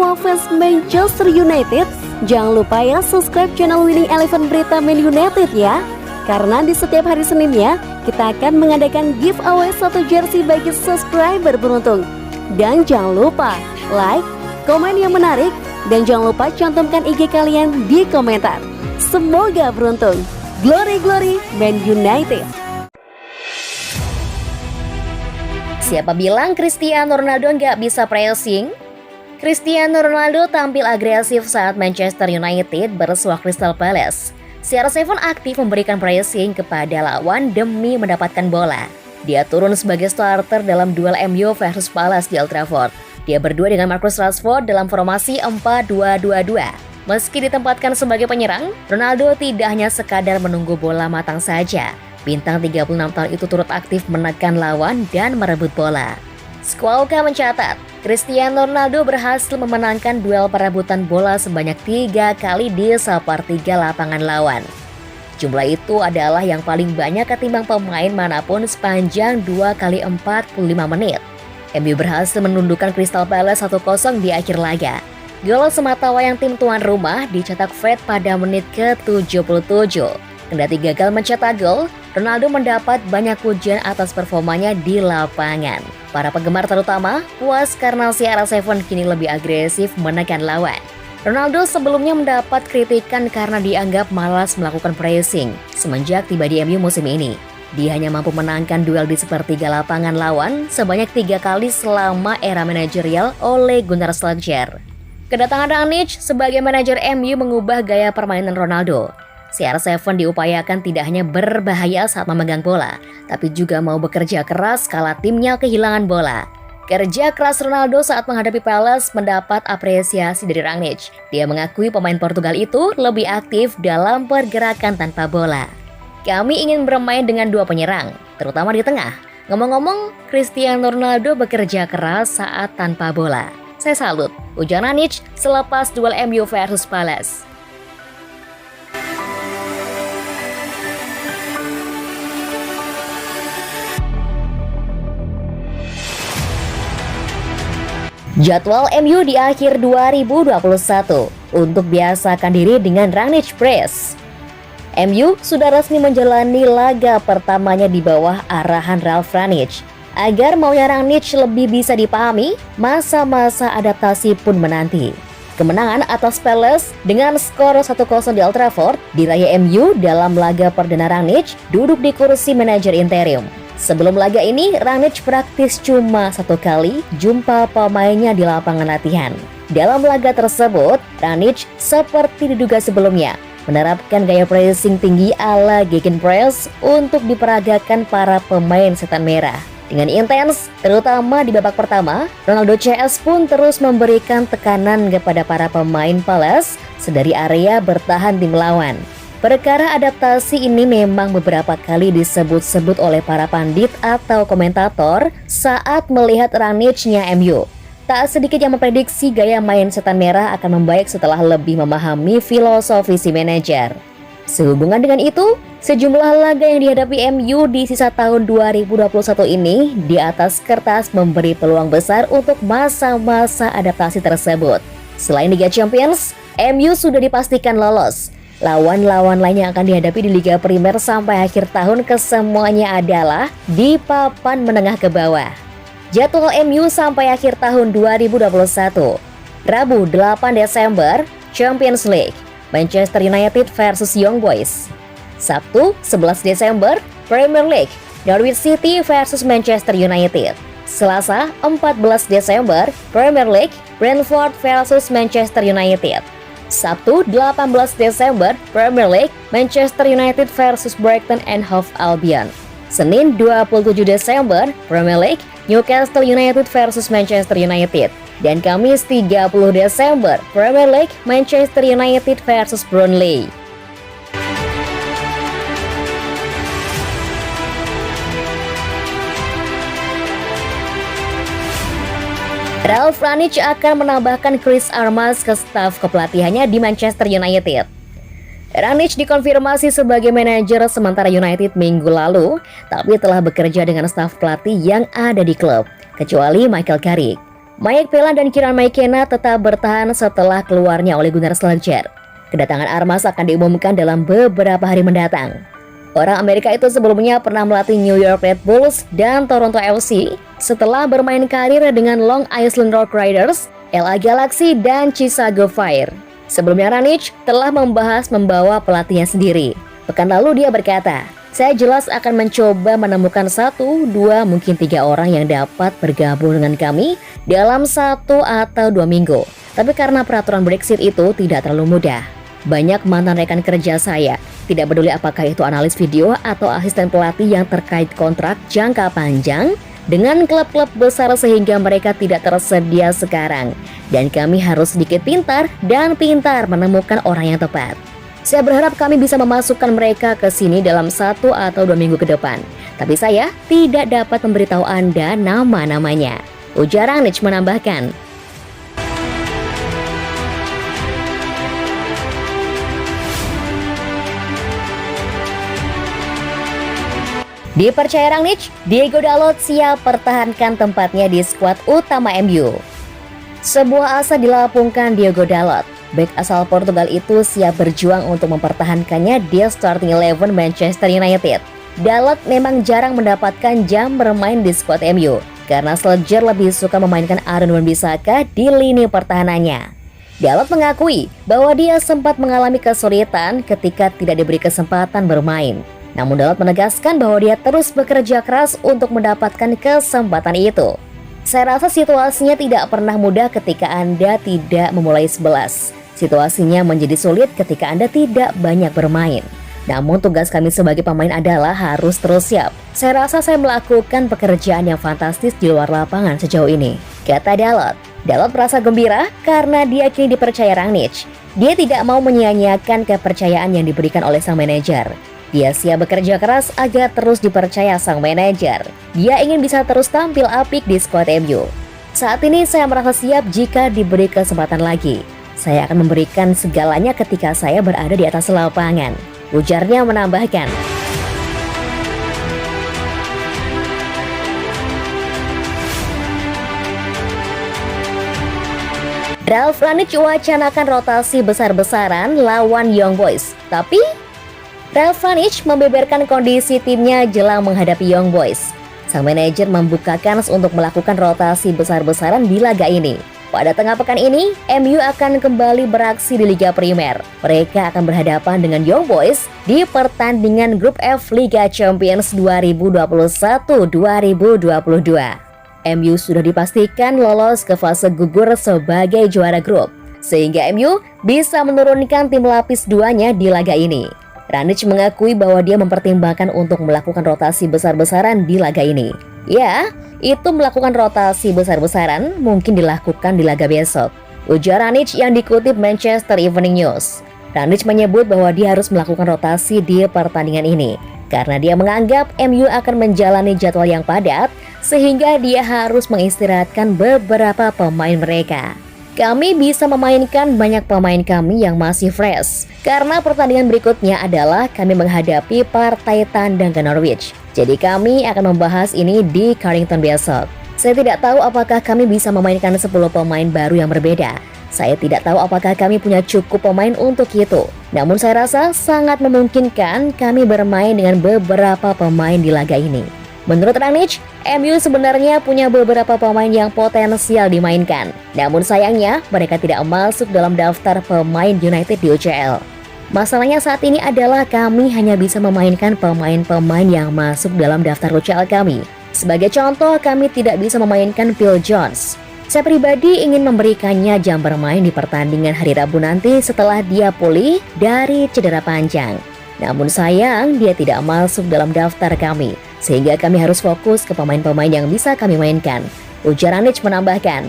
semua fans Manchester United, jangan lupa ya subscribe channel Winning Eleven Berita Man United ya. Karena di setiap hari Seninnya, kita akan mengadakan giveaway 1 jersey bagi subscriber beruntung. Dan jangan lupa like, komen yang menarik, dan jangan lupa cantumkan IG kalian di komentar. Semoga beruntung. Glory Glory Man United. Siapa bilang Cristiano Ronaldo nggak bisa pressing? Cristiano Ronaldo tampil agresif saat Manchester United bersuah Crystal Palace. CR7 aktif memberikan pressing kepada lawan demi mendapatkan bola. Dia turun sebagai starter dalam duel MU versus Palace di Old Trafford. Dia berdua dengan Marcus Rashford dalam formasi 4-2-2-2. Meski ditempatkan sebagai penyerang, Ronaldo tidak hanya sekadar menunggu bola matang saja. Bintang 36 tahun itu turut aktif menekan lawan dan merebut bola. Squawka mencatat, Cristiano Ronaldo berhasil memenangkan duel perebutan bola sebanyak 3 kali di sepertiga lapangan lawan. Jumlah itu adalah yang paling banyak ketimbang pemain manapun sepanjang 2 kali 45 menit. MU berhasil menundukkan Crystal Palace 1-0 di akhir laga. Gol sematawayang tim tuan rumah dicetak Fred pada menit ke-77. Kendati gagal mencetak gol, Ronaldo mendapat banyak pujian atas performanya di lapangan. Para penggemar terutama puas karena CR7 kini lebih agresif menekan lawan. Ronaldo sebelumnya mendapat kritikan karena dianggap malas melakukan pressing semenjak tiba di MU musim ini. Dia hanya mampu menangkan duel di sepertiga lapangan lawan sebanyak 3 kali selama era manajerial Ole Gunnar Solskjaer. Kedatangan Rangnick sebagai manajer MU mengubah gaya permainan Ronaldo. CR7 diupayakan tidak hanya berbahaya saat memegang bola, tapi juga mau bekerja keras kala timnya kehilangan bola. Kerja keras Ronaldo saat menghadapi Palace mendapat apresiasi dari Rangnick. Dia mengakui pemain Portugal itu lebih aktif dalam pergerakan tanpa bola. Kami ingin bermain dengan 2 penyerang, terutama di tengah. Ngomong-ngomong, Cristiano Ronaldo bekerja keras saat tanpa bola. Saya salut, ujar Rangnick selepas duel MU versus Palace. Jadwal MU di akhir 2021 untuk biasakan diri dengan Rangnick Press. MU sudah resmi menjalani laga pertamanya di bawah arahan Ralf Rangnick. Agar maunya Rangnick lebih bisa dipahami, masa-masa adaptasi pun menanti. Kemenangan atas Palace dengan skor 1-0 di Old Trafford diraih MU dalam laga perdana Rangnick duduk di kursi manajer interim. Sebelum laga ini, Rangnick praktis cuma 1 kali jumpa pemainnya di lapangan latihan. Dalam laga tersebut, Rangnick seperti diduga sebelumnya, menerapkan gaya pressing tinggi ala gegenpress untuk diperagakan para pemain setan merah. Dengan intens, terutama di babak pertama, Ronaldo CS pun terus memberikan tekanan kepada para pemain Palace sedari area bertahan tim lawan. Perkara adaptasi ini memang beberapa kali disebut-sebut oleh para pandit atau komentator saat melihat Rangnick-nya MU. Tak sedikit yang memprediksi gaya main setan merah akan membaik setelah lebih memahami filosofi si manajer. Sehubungan dengan itu, sejumlah laga yang dihadapi MU di sisa tahun 2021 ini di atas kertas memberi peluang besar untuk masa-masa adaptasi tersebut. Selain Liga Champions, MU sudah dipastikan lolos. Lawan-lawan lain yang akan dihadapi di Liga Primer sampai akhir tahun kesemuanya adalah di papan menengah ke bawah. Jadwal MU sampai akhir tahun 2021. Rabu 8 Desember, Champions League, Manchester United versus Young Boys. Sabtu 11 Desember, Premier League, Norwich City versus Manchester United. Selasa 14 Desember, Premier League, Brentford versus Manchester United. Sabtu 18 Desember, Premier League, Manchester United versus Brighton and Hove Albion. Senin 27 Desember, Premier League, Newcastle United versus Manchester United. Dan Kamis 30 Desember, Premier League, Manchester United versus Burnley. Ralf Rangnick akan menambahkan Chris Armas ke staf kepelatihannya di Manchester United. Rangnick dikonfirmasi sebagai manajer sementara United minggu lalu, tapi telah bekerja dengan staf pelatih yang ada di klub, kecuali Michael Carrick. Mike Phelan dan Kieran McKenna tetap bertahan setelah keluarnya Ole Gunnar Solskjaer. Kedatangan Armas akan diumumkan dalam beberapa hari mendatang. Orang Amerika itu sebelumnya pernah melatih New York Red Bulls dan Toronto FC setelah bermain karir dengan Long Island Rock Riders, LA Galaxy, dan Chicago Fire. Sebelumnya Ranić telah membahas membawa pelatihnya sendiri. Pekan lalu dia berkata, "Saya jelas akan mencoba menemukan 1, 2, mungkin 3 orang yang dapat bergabung dengan kami dalam 1 atau 2 minggu. Tapi karena peraturan Brexit itu tidak terlalu mudah. Banyak mantan rekan kerja saya, tidak peduli apakah itu analis video atau asisten pelatih yang terkait kontrak jangka panjang dengan klub-klub besar sehingga mereka tidak tersedia sekarang. Dan kami harus sedikit pintar menemukan orang yang tepat. Saya berharap kami bisa memasukkan mereka ke sini dalam 1 atau 2 minggu ke depan. Tapi saya tidak dapat memberitahu Anda nama-namanya," ujar Ranić menambahkan. Dipercaya Ranić, Diego Dalot siap pertahankan tempatnya di skuad utama MU. Sebuah asa dilapungkan Diego Dalot. Bek asal Portugal itu siap berjuang untuk mempertahankannya di starting 11 Manchester United. Dalot memang jarang mendapatkan jam bermain di skuad MU karena Solskjaer lebih suka memainkan Aaron Wan-Bissaka di lini pertahanannya. Dalot mengakui bahwa dia sempat mengalami kesulitan ketika tidak diberi kesempatan bermain. Namun Dalot menegaskan bahwa dia terus bekerja keras untuk mendapatkan kesempatan itu. "Saya rasa situasinya tidak pernah mudah ketika Anda tidak memulai 11. Situasinya menjadi sulit ketika Anda tidak banyak bermain. Namun tugas kami sebagai pemain adalah harus terus siap. Saya rasa saya melakukan pekerjaan yang fantastis di luar lapangan sejauh ini," kata Dalot. Dalot merasa gembira karena dia kini dipercaya Ranić. Dia tidak mau menyia-nyiakan kepercayaan yang diberikan oleh sang manajer. Dia siap bekerja keras agar terus dipercaya sang manajer. Dia ingin bisa terus tampil apik di skuad MU. "Saat ini saya merasa siap jika diberi kesempatan lagi. Saya akan memberikan segalanya ketika saya berada di atas lapangan," ujarnya menambahkan. Ralf Ranić wacanakan rotasi besar-besaran lawan Young Boys. Tapi Ralf Ranić membeberkan kondisi timnya jelang menghadapi Young Boys. Sang manajer membuka kans untuk melakukan rotasi besar-besaran di laga ini. Pada tengah pekan ini, MU akan kembali beraksi di Liga Primer. Mereka akan berhadapan dengan Young Boys di pertandingan Grup F Liga Champions 2021-2022. MU sudah dipastikan lolos ke fase gugur sebagai juara grup, sehingga MU bisa menurunkan tim lapis 2-nya di laga ini. Ranić mengakui bahwa dia mempertimbangkan untuk melakukan rotasi besar-besaran di laga ini. Ya, itu melakukan rotasi besar-besaran mungkin dilakukan di laga besok, ujar Ranić yang dikutip Manchester Evening News. Ranić menyebut bahwa dia harus melakukan rotasi di pertandingan ini karena dia menganggap MU akan menjalani jadwal yang padat sehingga dia harus mengistirahatkan beberapa pemain mereka. "Kami bisa memainkan banyak pemain kami yang masih fresh karena pertandingan berikutnya adalah kami menghadapi partai tandang ke Norwich. Jadi kami akan membahas ini di Carrington besok. Saya tidak tahu apakah kami bisa memainkan 10 pemain baru yang berbeda. Saya tidak tahu apakah kami punya cukup pemain untuk itu. Namun saya rasa sangat memungkinkan kami bermain dengan beberapa pemain di laga ini." Menurut Ranić, MU sebenarnya punya beberapa pemain yang potensial dimainkan. Namun sayangnya, mereka tidak masuk dalam daftar pemain United di UCL. "Masalahnya saat ini adalah kami hanya bisa memainkan pemain-pemain yang masuk dalam daftar UCL kami. Sebagai contoh, kami tidak bisa memainkan Phil Jones. Saya pribadi ingin memberikannya jam bermain di pertandingan hari Rabu nanti setelah dia pulih dari cedera panjang. Namun sayang, dia tidak masuk dalam daftar kami, sehingga kami harus fokus ke pemain-pemain yang bisa kami mainkan," ujar Ranić menambahkan.